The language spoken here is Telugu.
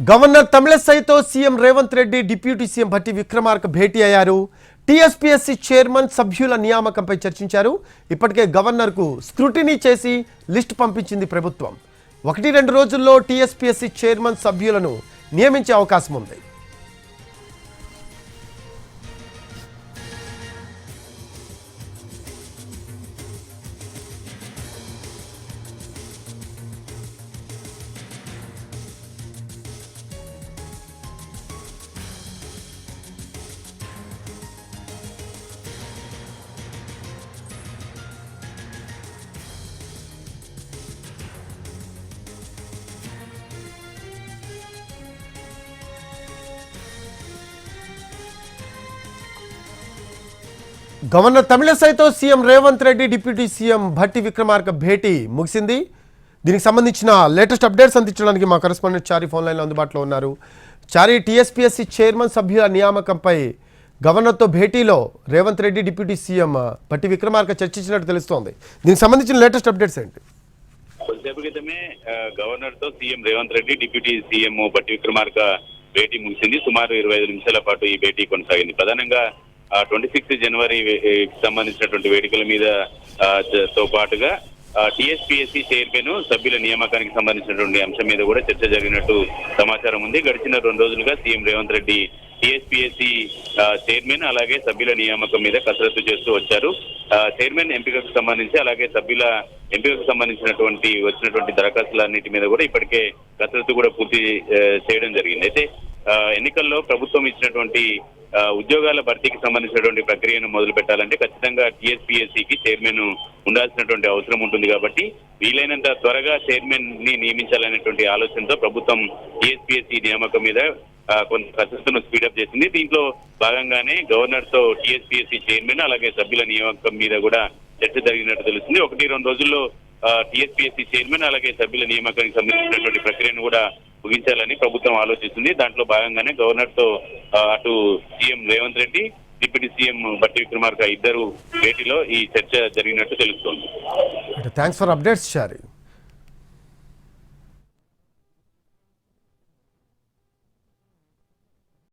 గవర్నర్ తమిళసైతో CM Revanth Reddy deputy CM Bhatti Vikramarka భేటీ అయ్యారు. టీఎస్పీఎస్సీ చైర్మన్ సభ్యుల నియామకంపై చర్చించారు. ఇప్పటికే గవర్నర్కు స్క్రూటినీ చేసి లిస్టు పంపించింది ప్రభుత్వం. 1-2 రోజుల్లో టీఎస్పీఎస్సీ చైర్మన్ సభ్యులను నియమించే అవకాశం ఉంది. గవర్నర్ తమిళసైతో CM Revanth Reddy deputy CM Bhatti Vikramarka భేటీ ముగిసింది. దీనికి సంబంధించిన లేటెస్ట్ అప్డేట్స్ అందించడానికి మా కరెస్పాండెంట్ చారి ఫోన్ లైన్లో అందుబాటులో ఉన్నారు. చారి, టీఎస్పీఎస్సీ చైర్మన్ సభ్యుల నియామకంపై గవర్నర్తో భేటీలో రేవంత్ రెడ్డి డిప్యూటీ సీఎం భట్టి విక్రమార్క చర్చించినట్టు తెలుస్తోంది. దీనికి సంబంధించిన లేటెస్ట్ అప్డేట్స్ ఏంటి? కొద్దిసేపు క్రితమే గవర్నర్ తో CM Revanth Reddy deputy CM Bhatti Vikramarka భేటీ ముగిసింది. సుమారు 25 నిమిషాల పాటు ఈ భేటీ కొనసాగింది. ప్రధానంగా 26 జనవరి సంబంధించినటువంటి వేడుకల మీద తో పాటుగా టీఎస్పీఎస్సీ చైర్మన్ సభ్యుల నియామకానికి సంబంధించినటువంటి అంశం మీద కూడా చర్చ జరిగినట్టు సమాచారం ఉంది. గడిచిన 2 రోజులుగా CM Revanth Reddy TSPSC chairman అలాగే సభ్యుల నియామకం మీద కసరత్తు చేస్తూ వచ్చారు. చైర్మన్ ఎంపికకు సంబంధించి అలాగే సభ్యుల ఎంపికకు సంబంధించినటువంటి వచ్చినటువంటి దరఖాస్తులన్నిటి మీద కూడా ఇప్పటికే కసరత్తు కూడా పూర్తి చేయడం జరిగింది. అయితే ఎన్నికల్లో ప్రభుత్వం ఇచ్చినటువంటి ఉద్యోగాల భర్తీకి సంబంధించినటువంటి ప్రక్రియను మొదలు పెట్టాలంటే ఖచ్చితంగా టీఎస్పీఎస్సీకి చైర్మన్ ఉండాల్సినటువంటి అవసరం ఉంటుంది. కాబట్టి వీలైనంత త్వరగా చైర్మన్ ని నియమించాలనేటువంటి ఆలోచనతో ప్రభుత్వం టీఎస్పీఎస్సీ నియామకం మీద కొంత కసరత్తును స్పీడప్ చేసింది. దీంట్లో భాగంగానే గవర్నర్ తో టీఎస్పీఎస్సీ చైర్మన్ అలాగే సభ్యుల నియామకం మీద కూడా చర్చ జరిగినట్టు తెలుస్తుంది. 1-2 రోజుల్లో టీఎస్పీఎస్సీ చైర్మన్ అలాగే సభ్యుల నియామకానికి సంబంధించినటువంటి ప్రక్రియను కూడా ముగించాలని ప్రభుత్వం ఆలోచిస్తుంది. దాంట్లో భాగంగానే గవర్నర్ తో అటు CM Revanth Reddy deputy CM Bhatti Vikramarka ఇద్దరు భేటీలో ఈ చర్చ జరిగినట్టు తెలుస్తోంది. Thanks for updates, Chari.